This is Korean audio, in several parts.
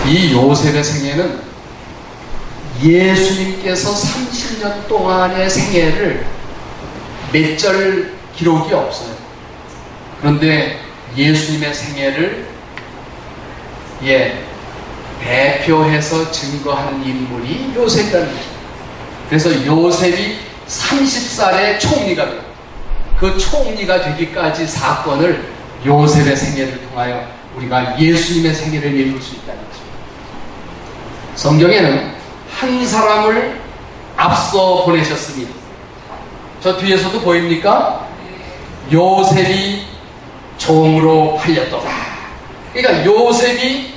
이 요셉의 생애는 예수님께서 30년 동안의 생애를 몇 절 기록이 없어요. 그런데 예수님의 생애를 대표해서 증거하는 인물이 요셉이라는 거죠. 그래서 요셉이 30살에 총리가 돼요. 그 총리가 되기까지 사건을 요셉의 생애를 통하여 우리가 예수님의 생애를 읽을 수 있다는 거죠. 성경에는 한 사람을 앞서 보내셨습니다. 저 뒤에서도 보입니까? 요셉이 종으로 팔렸더라. 그러니까 요셉이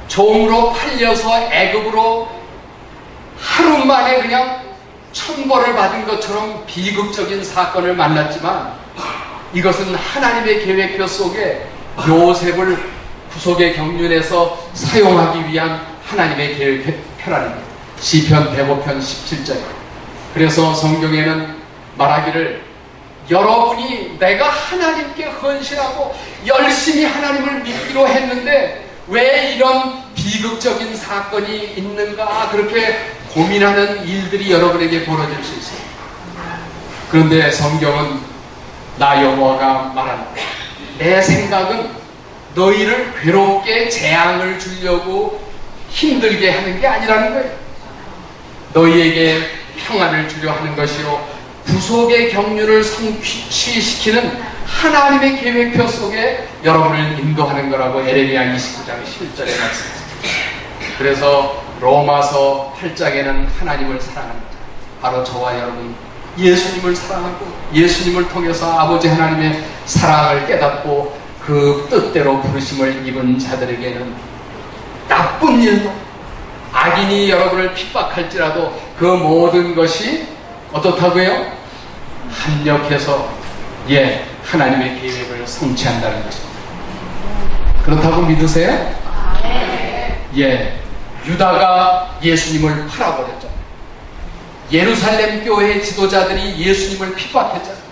종으로 팔려서 애굽으로 하루 만에 그냥 천벌을 받은 것처럼 비극적인 사건을 만났지만, 이것은 하나님의 계획표 속에 요셉을 구속의 경륜에서 사용하기 위한 하나님의 계획표라는 시편 105편 17절. 그래서 성경에는 말하기를, 여러분이 내가 하나님께 헌신하고 열심히 하나님을 믿기로 했는데 왜 이런 비극적인 사건이 있는가, 그렇게 고민하는 일들이 여러분에게 벌어질 수 있어요. 그런데 성경은 나 여호와가 말한다. 내 생각은 너희를 괴롭게 재앙을 주려고 힘들게 하는 게 아니라는 거예요. 너희에게 평안을 주려 하는 것이요 구속의 경륜을 성취시키는 하나님의 계획표 속에 여러분을 인도하는 거라고 에레미야 29장 11절에 말씀합니다. 그래서 로마서 8장에는 하나님을 사랑합니다. 바로 저와 여러분 예수님을 사랑하고 예수님을 통해서 아버지 하나님의 사랑을 깨닫고 그 뜻대로 부르심을 입은 자들에게는 나쁜 일도, 악인이 여러분을 핍박할지라도 그 모든 것이 어떻다고요? 합력해서 하나님의 계획을 성취한다는 것입니다. 그렇다고 믿으세요? 유다가 예수님을 팔아버렸죠. 예루살렘 교회 지도자들이 예수님을 핍박했잖아요.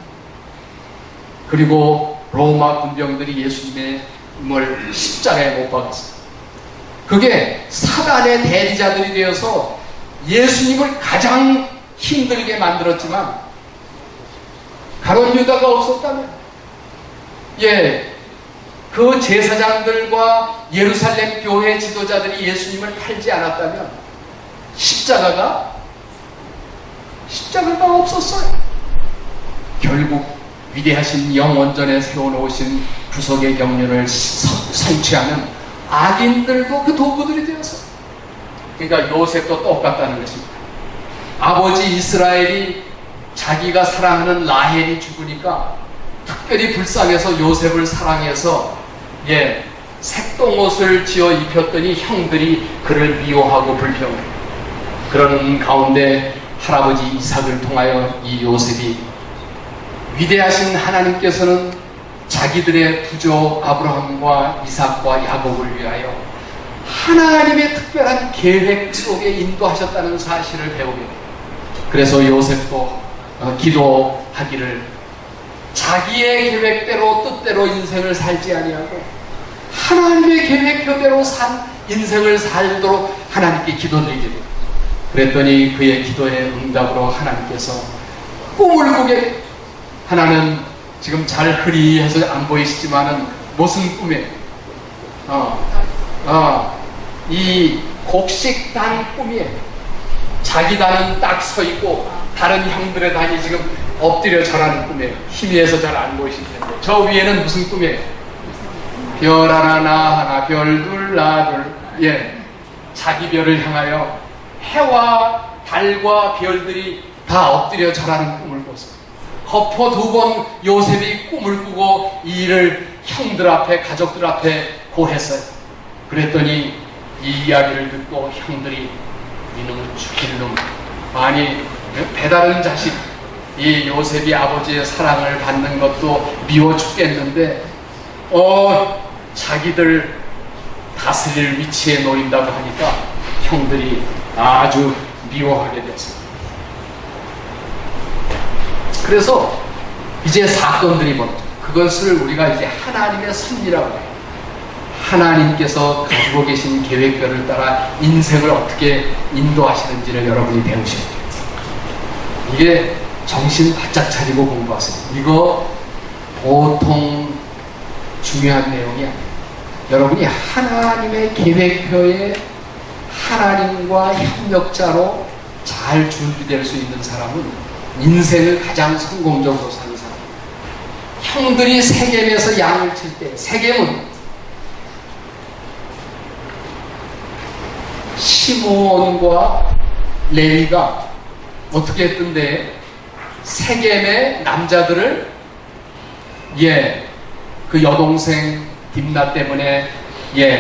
그리고 로마 군병들이 예수님을 십자가에 못 박았어요. 그게 사단의 대리자들이 되어서 예수님을 가장 힘들게 만들었지만, 가룟 유다가 없었다면, 그 제사장들과 예루살렘 교회 지도자들이 예수님을 팔지 않았다면 십자가가 없었어요. 결국 위대하신 영원전에 세워놓으신 구속의 경륜을 성취하는 악인들도 그 도구들이 되었어요. 그러니까 요셉도 똑같다는 것입니다. 아버지 이스라엘이 자기가 사랑하는 라헬이 죽으니까 특별히 불쌍해서 요셉을 사랑해서 색동옷을 지어 입혔더니 형들이 그를 미워하고 불평해. 그러는 가운데 할아버지 이삭을 통하여 이 요셉이, 위대하신 하나님께서는 자기들의 부조 아브라함과 이삭과 야곱을 위하여 하나님의 특별한 계획 속에 인도하셨다는 사실을 배우게 돼요. 그래서 요셉도 기도하기를, 자기의 계획대로 뜻대로 인생을 살지 아니하고 하나님의 계획표대로 산 인생을 살도록 하나님께 기도드리게 돼요. 그랬더니 그의 기도의 응답으로 하나님께서 꿈을 꾸게 돼요. 하나는 지금 잘 흐리해서 안 보이시지만은 무슨 꿈이에요? 이 곡식단 꿈이에요. 자기 단은 딱 서 있고 다른 형들의 단이 지금 엎드려 절하는 꿈이에요. 희미해서 잘 안 보이실 텐데, 저 위에는 무슨 꿈이에요? 별 하나 나 하나 별 둘 나 둘. 자기 별을 향하여 해와 달과 별들이 다 엎드려 절하는 꿈을 꿨어요. 거포 2번 요셉이 꿈을 꾸고 이 일을 형들 앞에, 가족들 앞에 고했어요. 그랬더니 이 이야기를 듣고 형들이, 이놈은 죽일 놈, 아니 배다른 자식, 이 요셉이 아버지의 사랑을 받는 것도 미워 죽겠는데 자기들 다스릴 위치에 놓인다고 하니까 형들이 아주 미워하게 됐어요. 그래서 이제 사건들이 그것을 우리가 이제 하나님의 섭리라고 해요. 하나님께서 가지고 계신 계획별을 따라 인생을 어떻게 인도하시는지를 여러분이 배우셔야 돼요. 이게 정신 바짝 차리고 공부하세요. 이거 보통 중요한 내용이 아니에요. 여러분이 하나님의 계획표에 하나님과 협력자로 잘 준비될 수 있는 사람은 인생을 가장 성공적으로 사는 사람. 형들이 세겜에서 양을 칠 때, 세겜은 시므온과 레위가 어떻게 했던데, 세겜의 남자들을 그 여동생 딥나 때문에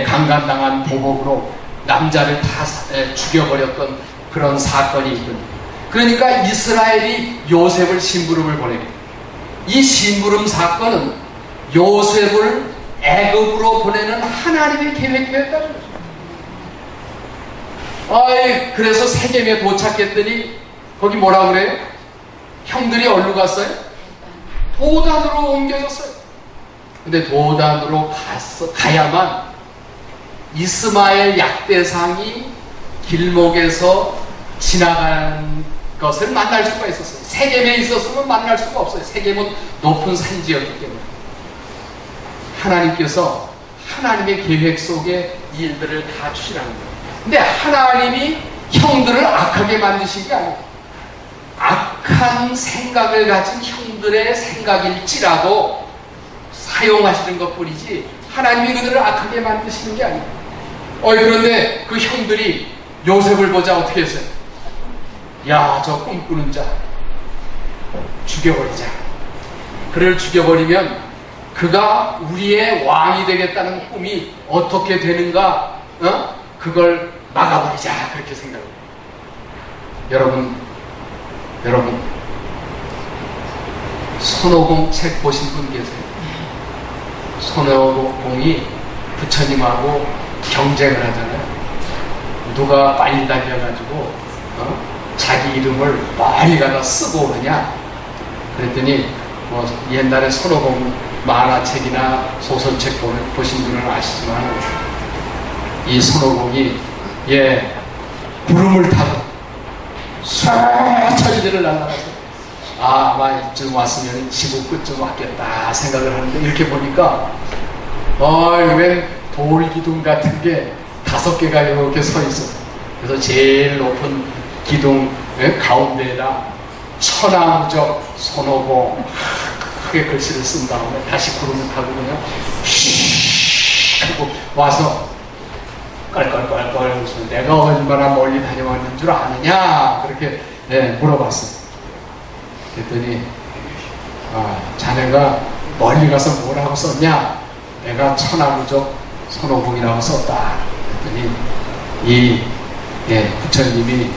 강간당한 보복으로 남자를 다 죽여버렸던 그런 사건이 있거든요. 그러니까 이스라엘이 요셉을 심부름을 보내요. 이 심부름 사건은 요셉을 애굽으로 보내는 하나님의 계획이었다는 거죠. 그래서 세겜에 도착했더니 거기 뭐라고 그래요? 형들이 어디로 갔어요? 도단으로 옮겨졌어요. 근데 도단으로 가야만 이스마엘 약대상이 길목에서 지나간 것을 만날 수가 있었어요. 세겜에 있었으면 만날 수가 없어요. 세겜은 높은 산지였기 때문에. 하나님께서 하나님의 계획 속에 이 일들을 다 주시라는 거예요. 근데 하나님이 형들을 악하게 만드신 게 아니에요. 악한 생각을 가진 형들의 생각일지라도 사용하시는 것뿐이지 하나님이 그들을 악하게 만드시는 게 아니에요. 그런데 그 형들이 요셉을 보자 어떻게 했어요? 야, 저 꿈꾸는 자 죽여버리자. 그를 죽여버리면 그가 우리의 왕이 되겠다는 꿈이 어떻게 되는가, 그걸 막아버리자. 그렇게 생각해요. 여러분 손오공 책 보신 분 계세요? 손오공이 부처님하고 경쟁을 하잖아요. 누가 빨리 달려가지고 자기 이름을 많이 갖다 쓰고 오느냐. 그랬더니 옛날에 손오공 만화책이나 소설책 보신 분은 아시지만 이 손오공이 구름을 타고 천지를 날아가서 아마 이쯤 왔으면 지구 끝쯤 왔겠다 생각을 하는데, 이렇게 보니까 웬 돌기둥 같은 게 5개가 이렇게 서 있어. 그래서 제일 높은 기둥 가운데에다 천하무적 손오공 크게 글씨를 쓴 다음에 다시 구름을 타고 그냥 하고 와서 깔깔깔깔 웃으면서 내가 얼마나 멀리 다녀왔는 줄 아느냐 그렇게 물어봤어요. 그랬더니 자네가 멀리 가서 뭐라고 썼냐? 내가 천하무적 손오공이라고 썼다. 그랬더니 이 부처님이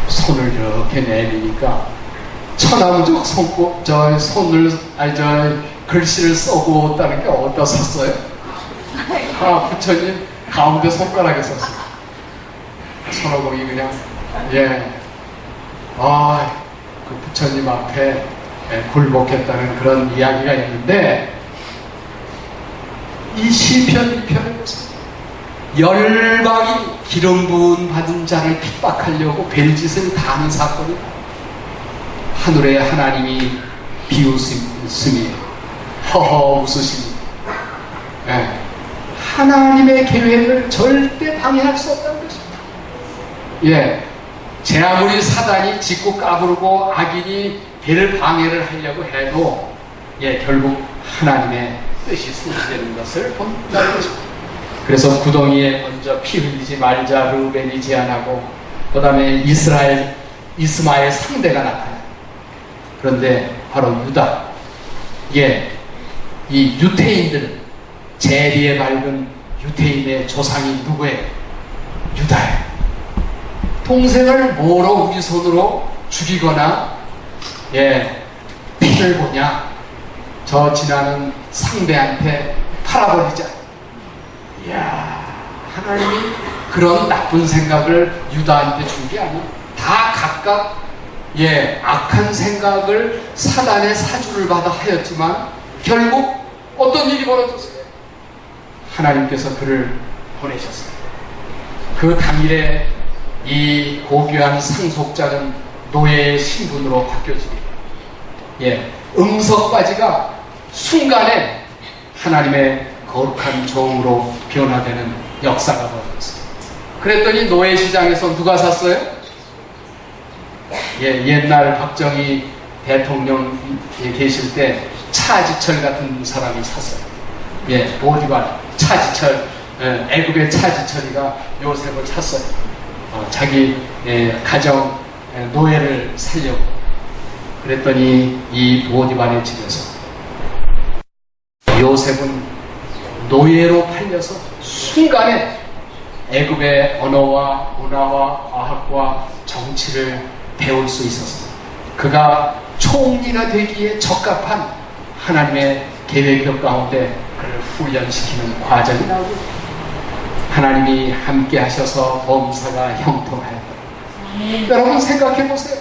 손을 이렇게 내미니까 천하무적 글씨를 써고 있다는 게 어디다 썼어요? 부처님 가운데 손가락에 썼어요. 손오공이 그냥 그 부처님 앞에 굴복했다는 그런 이야기가 있는데, 이 시편 2편을 보세요. 열방이 기름 부은 받은 자를 핍박하려고 별짓을 다 하는 사건이다. 하늘에 하나님이 비웃음이 허허 웃으시니 하나님의 계획을 절대 방해할 수 없다는 것입니다. 제 아무리 사단이 짓고 까부르고 악인이 배를 방해를 하려고 해도 결국 하나님의 뜻이 성취되는 것을 본다는 것입니다. 그래서 구덩이에 먼저 피 흘리지 말자 르우벤이 제안하고, 그 다음에 이스마엘 상대가 나타나요. 그런데 바로 유다, 이 유태인들은 재리에 밝은 유태인의 조상이 누구예요? 유다예요. 동생을 뭐로 우리 손으로 죽이거나 피를 보냐? 저 지나는 상대한테 팔아버리자. 이야, 하나님이 그런 나쁜 생각을 유다한테 준 게 아니에요. 다 각각 악한 생각을 사단의 사주를 받아 하였지만 결국 어떤 일이 벌어졌어요? 하나님께서 그를 보내셨어요. 그 당일에 이 고귀한 상속자는 노예의 신분으로 바뀌어지게 돼요. 응석바지가 순간에 하나님의 거룩한 종으로 변화되는 역사가 벌어졌어요. 그랬더니 노예시장에서 누가 샀어요? 옛날 박정희 대통령 계실 때 차지철 같은 사람이 샀어요. 보디발 차지철, 애굽의 차지철이가 요셉을 샀어요. 자기 가정 노예를 살려고. 그랬더니 이 보디발의 집에서 요셉은 노예로 팔려서 순간에 애굽의 언어와 문화와 과학과 정치를 배울 수 있었습니다. 그가 총리가 되기에 적합한 하나님의 계획 가운데 그를 훈련시키는 과정이 나오고, 하나님이 함께 하셔서 범사가 형통하였다. 여러분 생각해 보세요.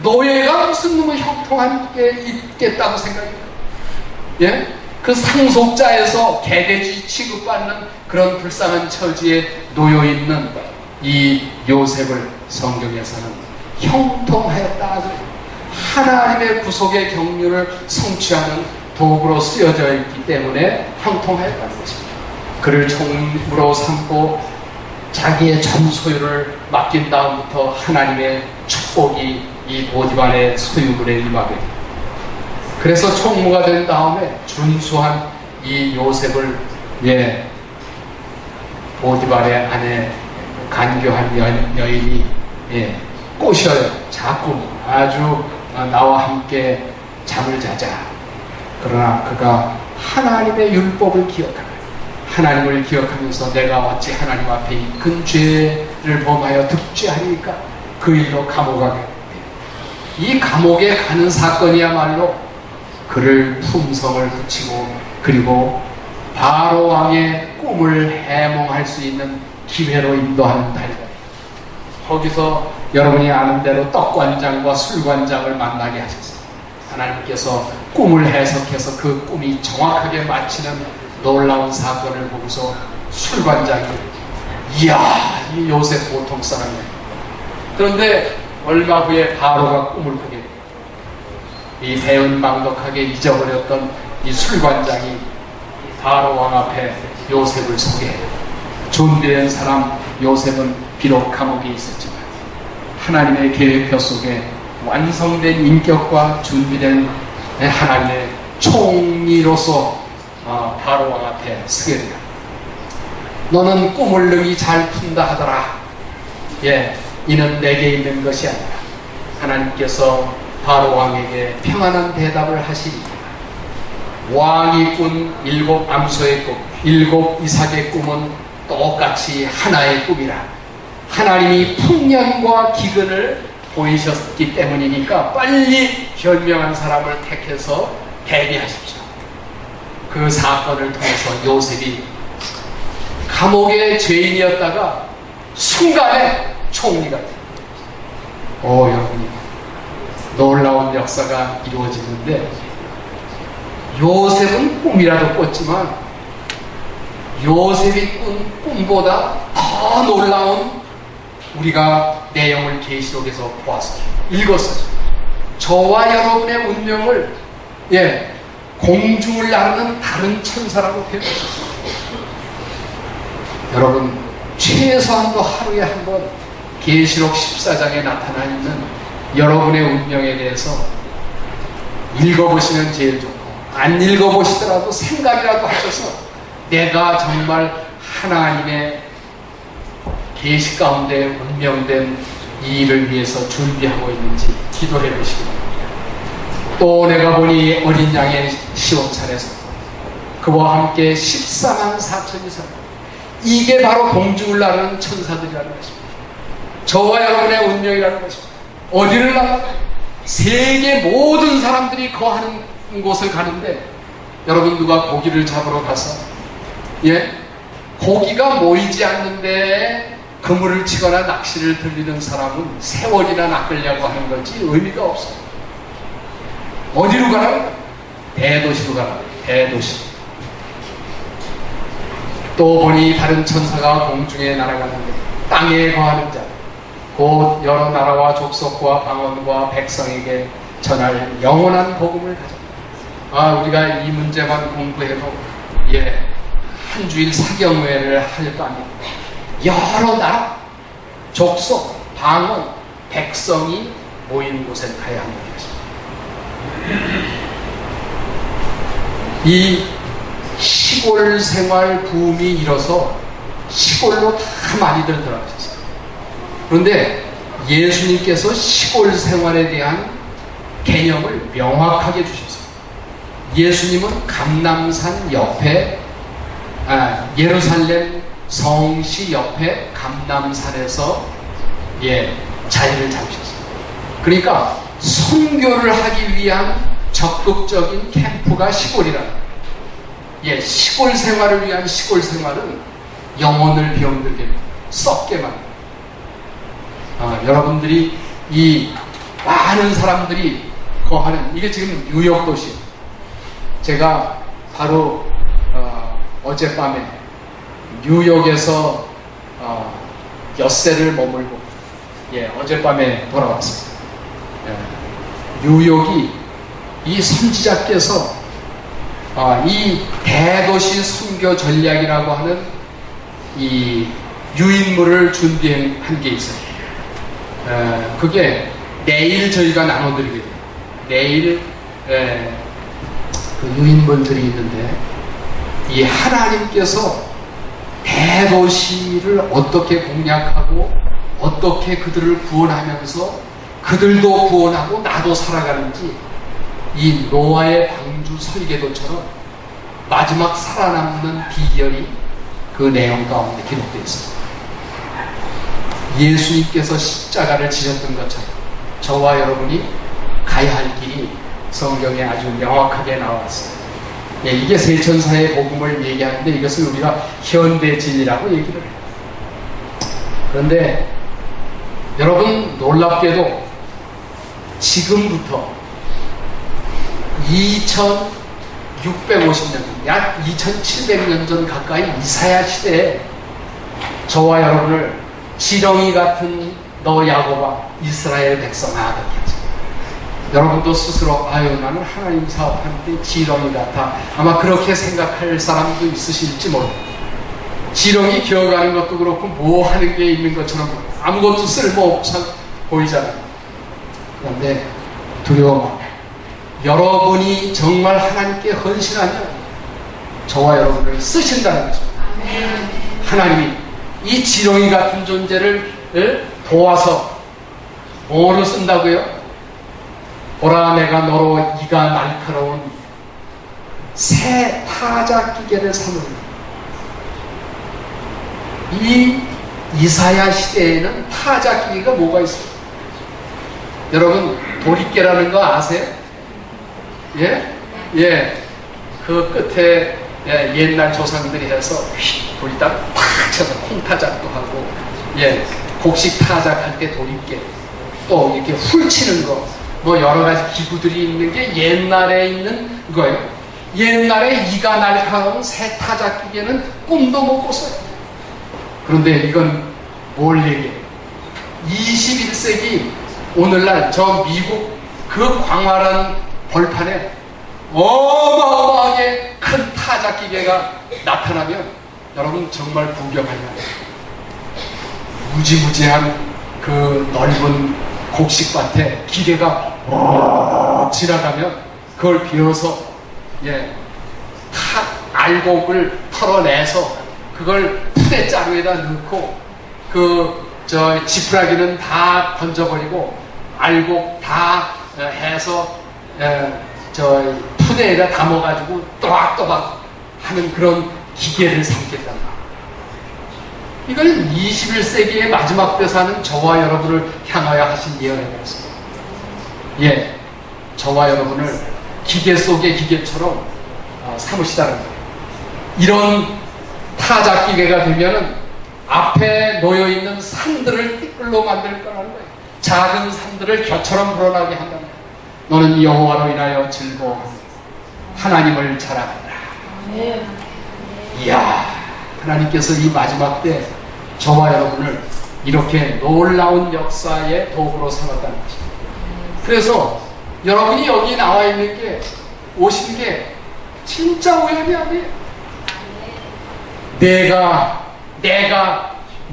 노예가 무슨 놈의 형통한 게 있겠다고 생각해요? 그 상속자에서 개돼지 취급받는 그런 불쌍한 처지에 놓여 있는 이 요셉을 성경에서는 형통하였다. 하나님의 구속의 경륜을 성취하는 도구로 쓰여져 있기 때문에 형통하였다는 것입니다. 그를 총무로 삼고 자기의 전 소유를 맡긴 다음부터 하나님의 축복이 이 보디발의 소유물에 임하게 됩니다. 그래서 총무가 된 다음에 준수한 이 요셉을 보디발의 아내 간교한 여인이 꼬셔요. 자꾸 아주 나와 함께 잠을 자자. 그러나 그가 하나님의 율법을 기억하며 하나님을 기억하면서 내가 어찌 하나님 앞에 이 큰 죄를 범하여 득죄하리까 그 일로 감옥에 가게 돼요. 이 감옥에 가는 사건이야말로 그를 품성을 붙이고 그리고 바로 왕의 꿈을 해몽할 수 있는 기회로 인도하는 달이다. 거기서 여러분이 아는 대로 떡관장과 술관장을 만나게 하셨어요. 하나님께서 꿈을 해석해서 그 꿈이 정확하게 맞히는 놀라운 사건을 보고서 술관장이 이야, 이 요셉 보통 사람이야. 그런데 얼마 후에 바로가 꿈을 꾸게 돼요. 이 배은망덕하게 잊어버렸던 이 술관장이 바로 왕 앞에 요셉을 소개해요. 준비된 사람 요셉은 비록 감옥에 있었지만 하나님의 계획표 속에 완성된 인격과 준비된 하나님의 총리로서 바로 왕 앞에 서게 됩니다. 너는 꿈을 능히 잘 푼다 하더라. 이는 내게 있는 것이 아니라 하나님께서 바로 왕에게 평안한 대답을 하시니 왕이 꾼 7 암소의 꿈, 7 이삭의 꿈은 똑같이 하나의 꿈이라. 하나님이 풍년과 기근을 보이셨기 때문이니까 빨리 현명한 사람을 택해서 대비하십시오. 그 사건을 통해서 요셉이 감옥의 죄인이었다가 순간에 총리가 됩니다. 여러분이 놀라운 역사가 이루어지는데, 요셉은 꿈이라도 꿨지만 요셉이 꾼 꿈보다 더 놀라운 우리가 내용을 계시록에서 보았어요. 읽었어요. 저와 여러분의 운명을 공중을 나르는 다른 천사라고 표현했어요. 여러분, 최소한도 하루에 한 번 계시록 14장에 나타나 있는 여러분의 운명에 대해서 읽어보시면 제일 좋고, 안 읽어보시더라도 생각이라도 하셔서 내가 정말 하나님의 계시 가운데 운명된 이 일을 위해서 준비하고 있는지 기도해 보시기 바랍니다. 또 내가 보니 어린 양의 시온산에서 그와 함께 14만 4천이 서 이게 바로 공중을 나르는 천사들이라는 것입니다. 저와 여러분의 운명이라는 것입니다. 어디를 나가요? 세계 모든 사람들이 거하는 곳을 가는데, 여러분 누가 고기를 잡으러 가서 고기가 모이지 않는데 그물을 치거나 낚시를 들리는 사람은 세월이나 낚으려고 하는 거지 의미가 없어요. 어디로 가라고? 대도시로 가라고. 대도시. 또 보니 다른 천사가 공중에 날아가는데 땅에 거하는 자 곧 여러 나라와 족속과 방언과 백성에게 전할 영원한 복음을 가졌다. 우리가 이 문제만 공부해도 한 주일 사경회를 할 거 아닙니까? 여러 나라, 족속, 방언, 백성이 모인 곳에 가야 하는 것입니다. 이 시골 생활 붐이 일어서 시골로 다 많이들 들어가셨어요. 그런데 예수님께서 시골 생활에 대한 개념을 명확하게 주셨어요. 예수님은 감람산 옆에 예루살렘 성시 옆에 감람산에서 자리를 잡으셨어요. 그러니까 선교를 하기 위한 적극적인 캠프가 시골이라는 거예요. 시골 생활을 위한 시골 생활은 영혼을 병들게 썩게 만듭니다. 여러분들이 이 많은 사람들이 거하는 이게 지금 뉴욕 도시예요. 제가 바로 어젯밤에 뉴욕에서 엿새를 머물고 어젯밤에 돌아왔습니다. 뉴욕이 이 선지자께서 이 대도시 선교 전략이라고 하는 이 유인물을 준비한 게 있어요. 그게 내일 저희가 나눠드리게 돼요. 내일 그 유인물들이 있는데 이 하나님께서 대도시를 어떻게 공략하고 어떻게 그들을 구원하면서 그들도 구원하고 나도 살아가는지 이 노아의 방주 설계도처럼 마지막 살아남는 비결이 그 내용 가운데 기록되어 있습니다. 예수님께서 십자가를 지셨던 것처럼 저와 여러분이 가야 할 길이 성경에 아주 명확하게 나왔어요. 이게 세천사의 복음을 얘기하는데 이것을 우리가 현대진이라고 얘기를 해요. 그런데 여러분 놀랍게도 지금부터 2650년 약 2700년 전 가까이 이사야 시대에 저와 여러분을 지렁이 같은 너 야곱아 이스라엘 백성아 그렇게 하죠. 여러분도 스스로 나는 하나님 사업하는데 지렁이 같아 아마 그렇게 생각할 사람도 있으실지 모릅니다. 지렁이 기어가는 것도 그렇고 뭐 하는 게 있는 것처럼 아무것도 쓸모없어 보이잖아요. 그런데 두려워 마세요. 여러분이 정말 하나님께 헌신하면 저와 여러분을 쓰신다는 것입니다. 하나님이 이 지렁이 같은 존재를 도와서 뭐로 쓴다고요? 보라 내가 너로 이가 날카로운 새 타작기계를 삼으리라. 이 이사야 시대에는 타작기계가 뭐가 있어요? 여러분 도리깨라는 거 아세요? 그 끝에 옛날 조상들이 해서 돌리다가 팍 쳐서 콩타작도 하고 곡식 타작할 때 도리깨 또 이렇게 훌치는 거 뭐 여러 가지 기구들이 있는 게 옛날에 있는 거예요. 옛날에 이가 날카로운 새 타작기계는 꿈도 못 꿨어요. 그런데 이건 뭘 얘기해요? 21세기 오늘날 저 미국 그 광활한 벌판에 어마어마하게 큰 타작기계가 나타나면 여러분 정말 구경할 만해요. 무지무지한 그 넓은 곡식밭에 기계가 지나가면 그걸 비워서 알곡을 털어내서 그걸 푸대자루에다 넣고 지푸라기는 다 던져버리고 알곡 다 해서 푸대에다 담아가지고 또박또박 하는 그런 기계를 삼겠단 말이에요. 이건 21세기의 마지막 때 사는 저와 여러분을 향하여 하신 예언의 말씀입니다. 저와 여러분을 기계 속의 기계처럼 삼으시다는 거예요. 이런 타작기계가 되면은 앞에 놓여있는 산들을 띠끌로 만들 거라는 거예요. 작은 산들을 겨처럼 불어나게 한다는 거예요. 너는 여호와로 인하여 즐거워하며 하나님을 자랑하라. 이야, 하나님께서 이 마지막 때 저와 여러분을 이렇게 놀라운 역사의 도구로 삼았다는 것입니다. 그래서 여러분이 여기 나와 있는 게, 오신 게 진짜 우연이 아니에요.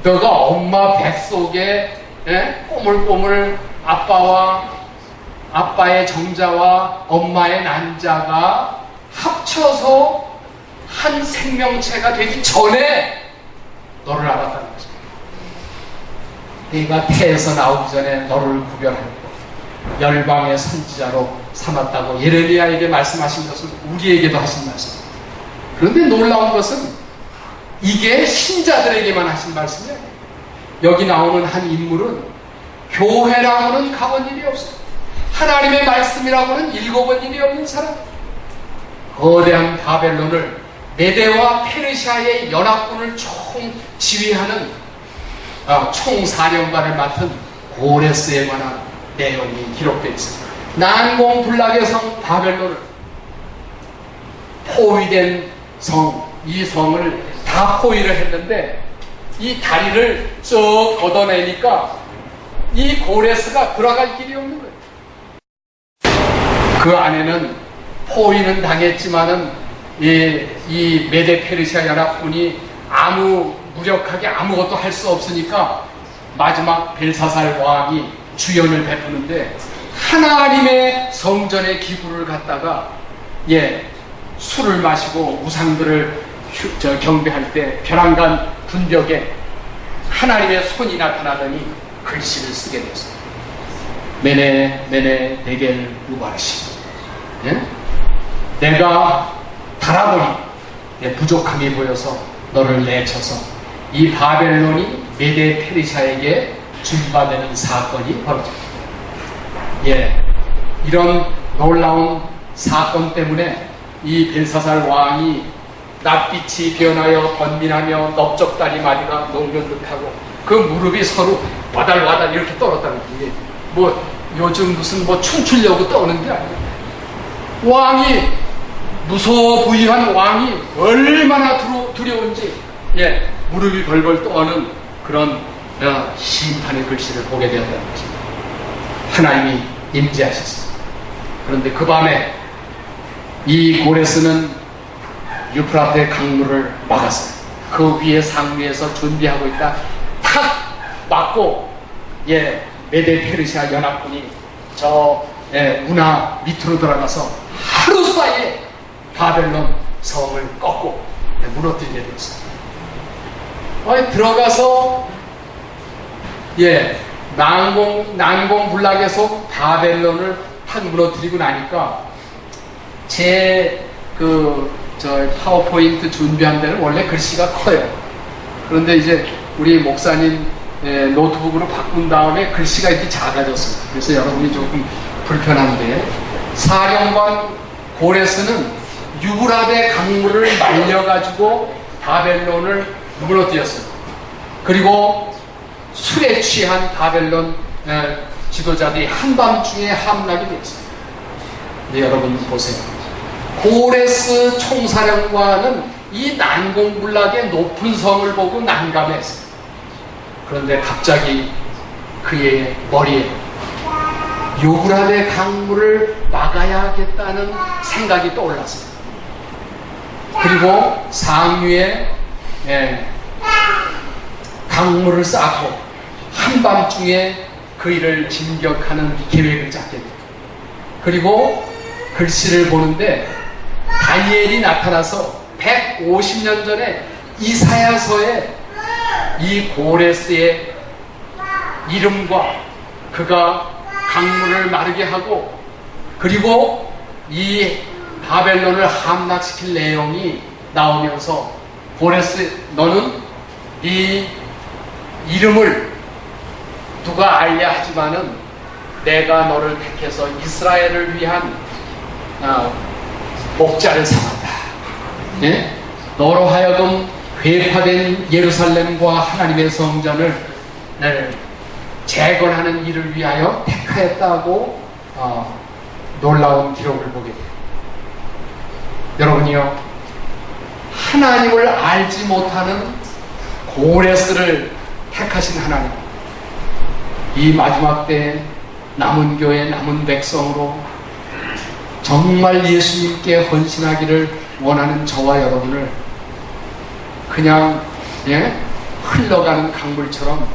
너가 엄마 뱃속에 꼬물꼬물 아빠의 정자와 엄마의 난자가 합쳐서 한 생명체가 되기 전에 너를 알았다는 것입니다. 네가 태에서 나오기 전에 너를 구별하고 열방의 선지자로 삼았다고 예레미야에게 말씀하신 것은 우리에게도 하신 말씀입니다. 그런데 놀라운 것은 이게 신자들에게만 하신 말씀이에요. 여기 나오는 한 인물은 교회라고는 가본 일이 없어요. 하나님의 말씀이라고는 읽어본 일이 없는 사람. 거대한 바벨론을 메대와 페르시아의 연합군을 지휘하는 총사령관을 맡은 고레스에 관한 내용이 기록되어 있습니다. 난공불락의 성 바벨론을, 포위된 성, 이 성을 다 포위를 했는데 이 다리를 쭉 걷어내니까 이 고레스가 돌아갈 길이 없는 거예요. 그 안에는 포위는 당했지만은 이 메데 페르시아 연합군이 무력하게 아무것도 할 수 없으니까 마지막 벨사살 왕이 주연을 베푸는데 하나님의 성전의 기구를 갖다가 술을 마시고 우상들을 경배할 때 벼랑간 분벽에 하나님의 손이 나타나더니 글씨를 쓰게 됐어요. 메네 데겔 우바르시. 내가 달아보니 내 부족함이 보여서 너를 내쳐서 이 바벨론이 메데 페르시아에게 준바되는 사건이 벌어집니다. 이런 놀라운 사건 때문에 이 벨사살 왕이 낯빛이 변하여 번민하며 넓적다리 마디가 녹는 듯하고 그 무릎이 서로 와달와달 이렇게 떨었다는 게 요즘 무슨 춤추려고 떠는 게 아니에요. 왕이, 무소부유한 왕이 얼마나 두려운지 무릎이 벌벌 떠는 그런 심판의 글씨를 보게 되었다는 것입니다. 하나님이 임재하셨습니다. 그런데 그 밤에 이 고레스는 유프라테 강물을 막았어요. 그 위에 상류에서 준비하고 있다 탁 막고 메데 페르시아 연합군이 운하 밑으로 들어가서 하루 사이에 바벨론 성을 꺾고 무너뜨리게 되었어요. 들어가서 난공불락에서 바벨론을 탁 무너뜨리고 나니까 파워포인트 준비한 데는 원래 글씨가 커요. 그런데 이제 우리 목사님 노트북으로 바꾼 다음에 글씨가 이렇게 작아졌어요. 그래서 여러분이 조금 불편한데, 사령관 고레스는 유브라데 강물을 말려가지고 바벨론을 무너뜨렸어요. 그리고 술에 취한 바벨론 지도자들이 한밤중에 함락이 되었어요. 네, 여러분 보세요. 고레스 총사령관은 이 난공불락의 높은 성을 보고 난감했어요. 그런데 갑자기 그의 머리에 유브라데 강물을 막아야겠다는 생각이 떠올랐어요. 그리고 상류에 강물을 쌓고 한밤중에 그 일을 진격하는 계획을 잡게 됩니다. 그리고 글씨를 보는데 다니엘이 나타나서 150년 전에 이사야서에 이 고레스의 이름과 그가 강물을 마르게 하고 그리고 이 바벨론을 함락시킬 내용이 나오면서, 고레스, 너는 이 이름을 누가 알려 하지만은 내가 너를 택해서 이스라엘을 위한 목자를 삼았다. 너로 하여금 회파된 예루살렘과 하나님의 성전을 재건하는 일을 위하여 택하였다고 놀라운 기록을 보게 돼요. 여러분이요, 하나님을 알지 못하는 고레스를 택하신 하나님, 이 마지막 때에 남은 교회, 남은 백성으로 정말 예수님께 헌신하기를 원하는 저와 여러분을 그냥 흘러가는 강물처럼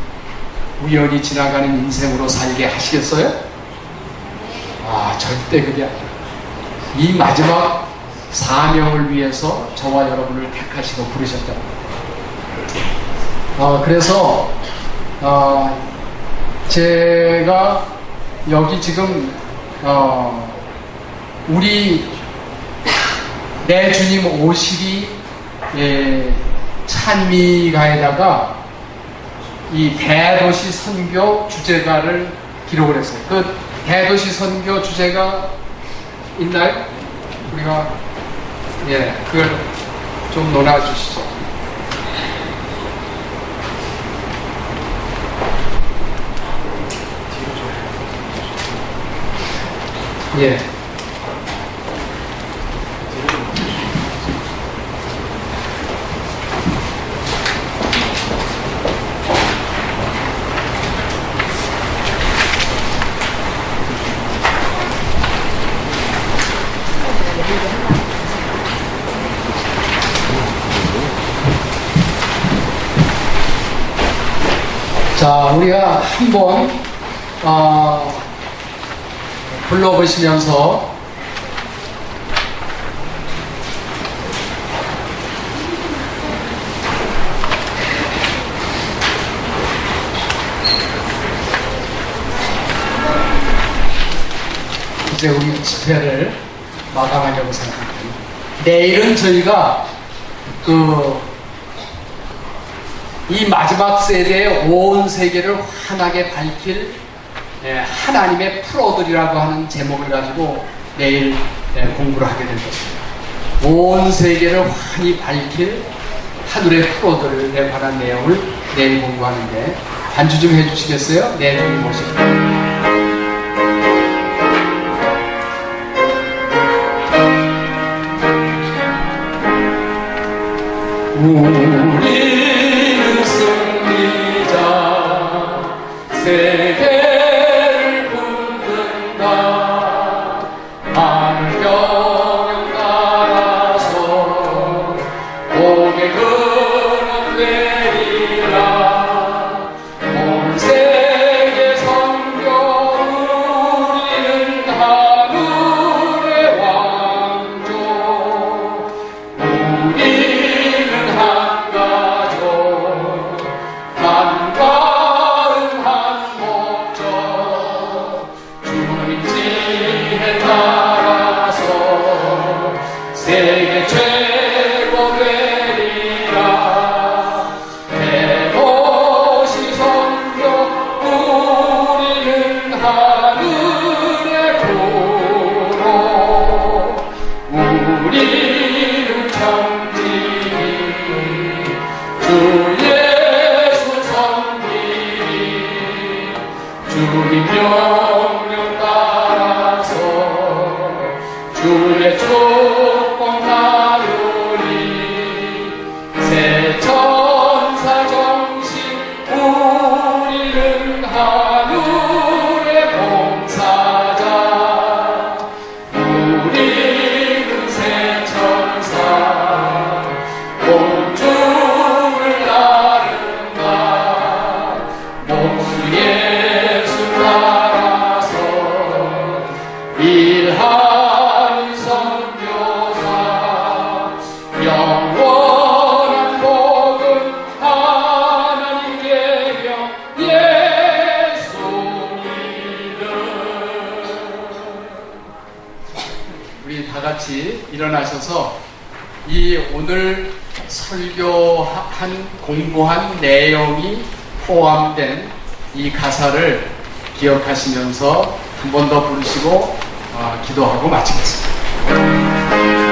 우연히 지나가는 인생으로 살게 하시겠어요? 절대 그게 아니라 이 마지막 사명을 위해서 저와 여러분을 택하시고 부르셨다. 그래서 제가 여기 지금 우리 내 주님 오시리 찬미가에다가 이 대도시 선교 주제가를 기록을 했어요. 그 대도시 선교 주제가 있나요? 우리가 그걸 좀 논해주시죠. 자, 우리가 한번 불러보시면서 이제 우리 집회를 마감하려고 생각합니다. 내일은 저희가 이 마지막 세대의 온 세계를 환하게 밝힐 하나님의 프로들이라고 하는 제목을 가지고 내일 공부를 하게 될 것입니다. 온 세계를 환히 밝힐 하늘의 프로들에 관한 내용을 내일 공부하는데 반주 좀 해주시겠어요? 내 주님 모시고. 우리는 승리자, 세계를 붙든다. 하늘 경영 따라서 고개 그릇 내리라. 온 세계 선교, 우리는 하늘의 왕족. 세계 최고 되리라. 대도시 선교, 우리는 하늘의 도로. 우리는 청지기 주 예수 섬기리. 주님 명령 따라서 주의 축복 나누리. 새 천사 정신, 우리는 하늘의 봉사자. 우리는 새 천사 공중을 나른다. 목수 예수 따라서 일하는 선교사. 영원한 복은 하나님께 명 예수 믿음. 우리 다 같이 일어나셔서 이 오늘 설교한 공부한 내용이 포함된 이 가사를 기억하시면서 한 번 더 부르시고 기도하고 마치겠습니다.